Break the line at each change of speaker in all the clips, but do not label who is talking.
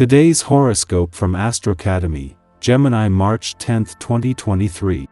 Today's horoscope from Astrocademy, Gemini, March 10, 2023.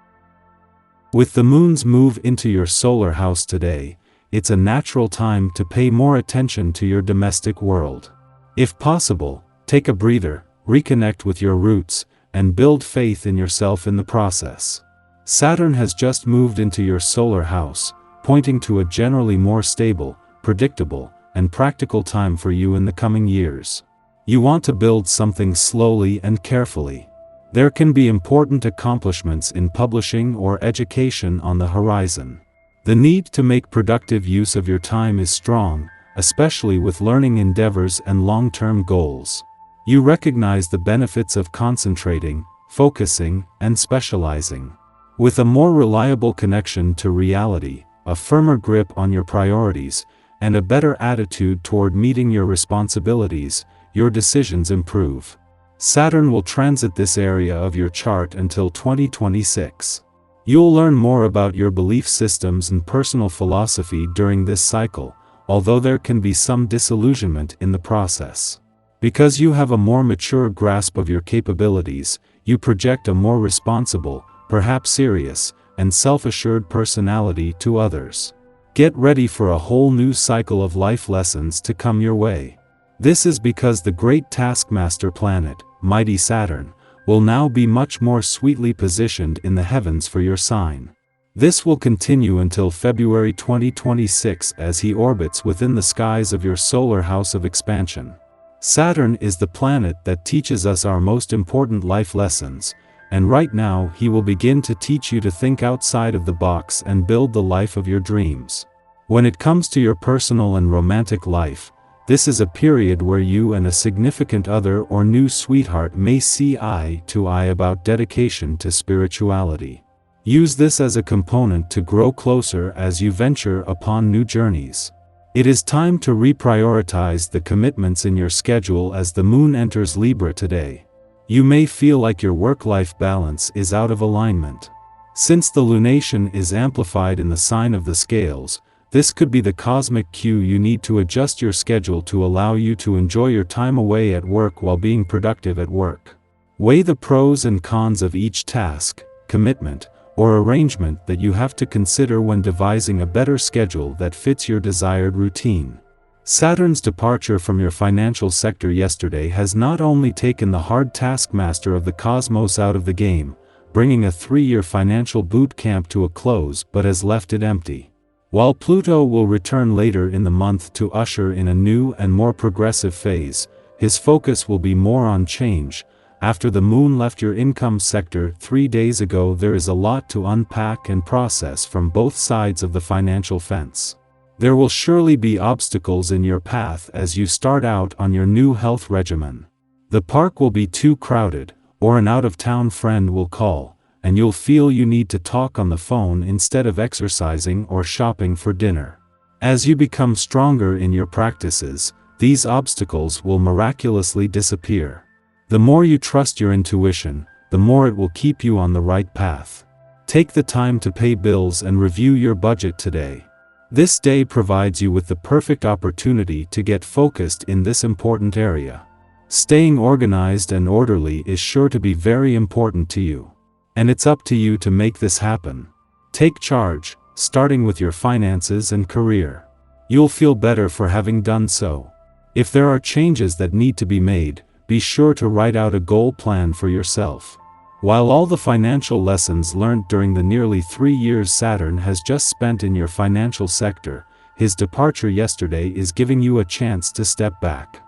With the moon's move into your solar house today, it's a natural time to pay more attention to your domestic world. If possible, take a breather, reconnect with your roots, and build faith in yourself in the process. Saturn has just moved into your solar house, pointing to a generally more stable, predictable, and practical time for you in the coming years. You want to build something slowly and carefully. There can be important accomplishments in publishing or education on the horizon. The need to make productive use of your time is strong, especially with learning endeavors and long-term goals. You recognize the benefits of concentrating, focusing, and specializing. With a more reliable connection to reality, a firmer grip on your priorities, and a better attitude toward meeting your responsibilities, your decisions improve. Saturn will transit this area of your chart until 2026. You'll learn more about your belief systems and personal philosophy during this cycle, although there can be some disillusionment in the process. Because you have a more mature grasp of your capabilities, you project a more responsible, perhaps serious, and self-assured personality to others. Get ready for a whole new cycle of life lessons to come your way. This is because the great taskmaster planet, mighty Saturn, will now be much more sweetly positioned in the heavens for your sign. This will continue until February 2026 as he orbits within the skies of your solar house of expansion. Saturn is the planet that teaches us our most important life lessons, and right now he will begin to teach you to think outside of the box and build the life of your dreams. When it comes to your personal and romantic life, this is a period where you and a significant other or new sweetheart may see eye to eye about dedication to spirituality. Use this as a component to grow closer as you venture upon new journeys. It is time to reprioritize the commitments in your schedule as the moon enters Libra today. You may feel like your work-life balance is out of alignment. Since the lunation is amplified in the sign of the scales, this could be the cosmic cue you need to adjust your schedule to allow you to enjoy your time away at work while being productive at work. Weigh the pros and cons of each task, commitment, or arrangement that you have to consider when devising a better schedule that fits your desired routine. Saturn's departure from your financial sector yesterday has not only taken the hard taskmaster of the cosmos out of the game, bringing a 3-year financial boot camp to a close, but has left it empty. While Pluto will return later in the month to usher in a new and more progressive phase, his focus will be more on change. After the moon left your income sector 3 days ago, there is a lot to unpack and process from both sides of the financial fence. There will surely be obstacles in your path as you start out on your new health regimen. The park will be too crowded, or an out-of-town friend will call, and you'll feel you need to talk on the phone instead of exercising or shopping for dinner. As you become stronger in your practices, these obstacles will miraculously disappear. The more you trust your intuition, the more it will keep you on the right path. Take the time to pay bills and review your budget today. This day provides you with the perfect opportunity to get focused in this important area. Staying organized and orderly is sure to be very important to you. And it's up to you to make this happen. Take charge, starting with your finances and career. You'll feel better for having done so. If there are changes that need to be made, be sure to write out a goal plan for yourself. While all the financial lessons learned during the nearly 3 years Saturn has just spent in your financial sector, his departure yesterday is giving you a chance to step back.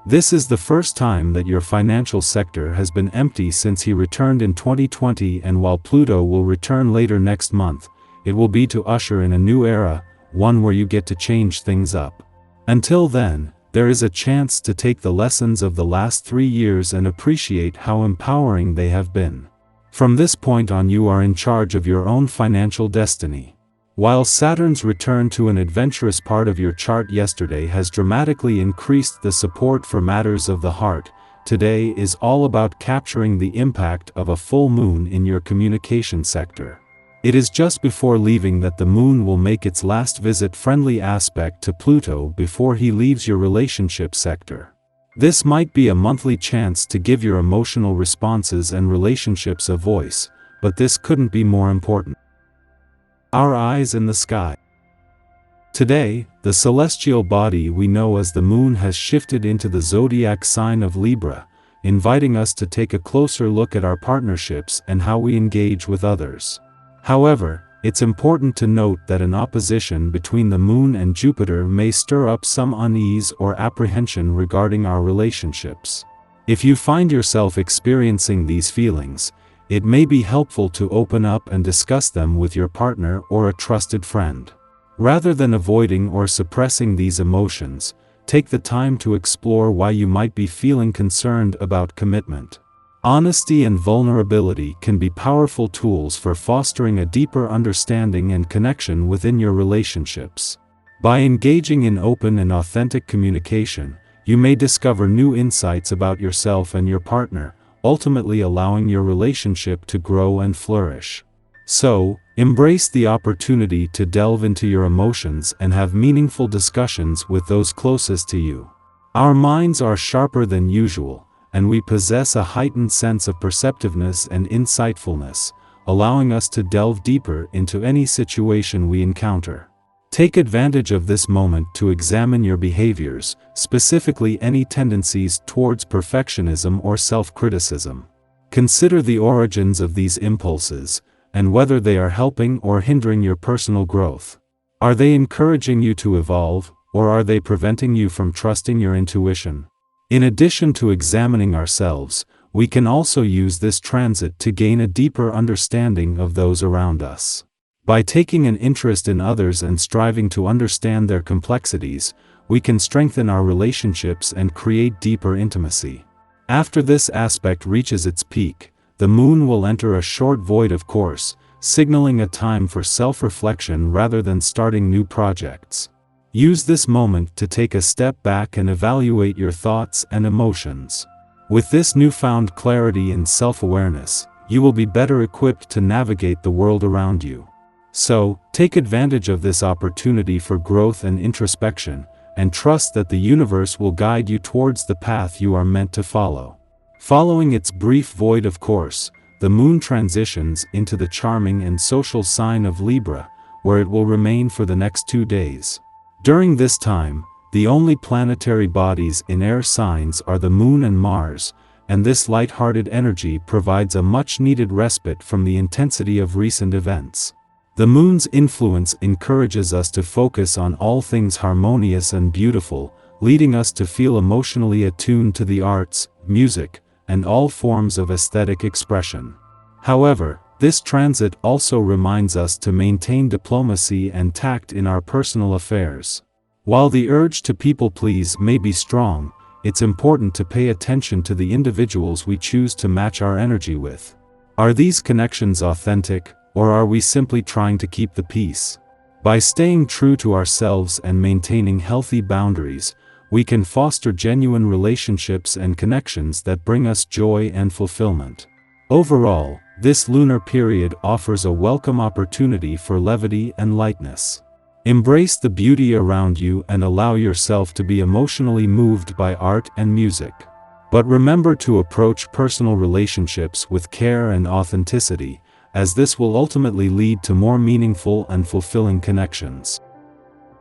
This is the first time that your financial sector has been empty since he returned in 2020, and while Pluto will return later next month, it will be to usher in a new era, one where you get to change things up. Until then, there is a chance to take the lessons of the last 3 years and appreciate how empowering they have been. From this point on, you are in charge of your own financial destiny. While Saturn's return to an adventurous part of your chart yesterday has dramatically increased the support for matters of the heart, today is all about capturing the impact of a full moon in your communication sector. It is just before leaving that the moon will make its last visit friendly aspect to Pluto before he leaves your relationship sector. This might be a monthly chance to give your emotional responses and relationships a voice, but this couldn't be more important. Our eyes in the sky. Today, the celestial body we know as the moon has shifted into the zodiac sign of Libra, inviting us to take a closer look at our partnerships and how we engage with others. However, it's important to note that an opposition between the moon and Jupiter may stir up some unease or apprehension regarding our relationships. If you find yourself experiencing these feelings, it may be helpful to open up and discuss them with your partner or a trusted friend. Rather than avoiding or suppressing these emotions, take the time to explore why you might be feeling concerned about commitment. Honesty and vulnerability can be powerful tools for fostering a deeper understanding and connection within your relationships. By engaging in open and authentic communication, you may discover new insights about yourself and your partner, ultimately allowing your relationship to grow and flourish. So, embrace the opportunity to delve into your emotions and have meaningful discussions with those closest to you. Our minds are sharper than usual, and we possess a heightened sense of perceptiveness and insightfulness, allowing us to delve deeper into any situation we encounter. Take advantage of this moment to examine your behaviors, specifically any tendencies towards perfectionism or self-criticism. Consider the origins of these impulses, and whether they are helping or hindering your personal growth. Are they encouraging you to evolve, or are they preventing you from trusting your intuition? In addition to examining ourselves, we can also use this transit to gain a deeper understanding of those around us. By taking an interest in others and striving to understand their complexities, we can strengthen our relationships and create deeper intimacy. After this aspect reaches its peak, the moon will enter a short void of course, signaling a time for self-reflection rather than starting new projects. Use this moment to take a step back and evaluate your thoughts and emotions. With this newfound clarity and self-awareness, you will be better equipped to navigate the world around you. So, take advantage of this opportunity for growth and introspection, and trust that the universe will guide you towards the path you are meant to follow. Following its brief void of course, the moon transitions into the charming and social sign of Libra, where it will remain for the next 2 days. During this time, the only planetary bodies in air signs are the moon and Mars, and this light-hearted energy provides a much-needed respite from the intensity of recent events. The moon's influence encourages us to focus on all things harmonious and beautiful, leading us to feel emotionally attuned to the arts, music, and all forms of aesthetic expression. However, this transit also reminds us to maintain diplomacy and tact in our personal affairs. While the urge to people-please may be strong, it's important to pay attention to the individuals we choose to match our energy with. Are these connections authentic, or are we simply trying to keep the peace? By staying true to ourselves and maintaining healthy boundaries, we can foster genuine relationships and connections that bring us joy and fulfillment. Overall, this lunar period offers a welcome opportunity for levity and lightness. Embrace the beauty around you and allow yourself to be emotionally moved by art and music. But remember to approach personal relationships with care and authenticity, as this will ultimately lead to more meaningful and fulfilling connections.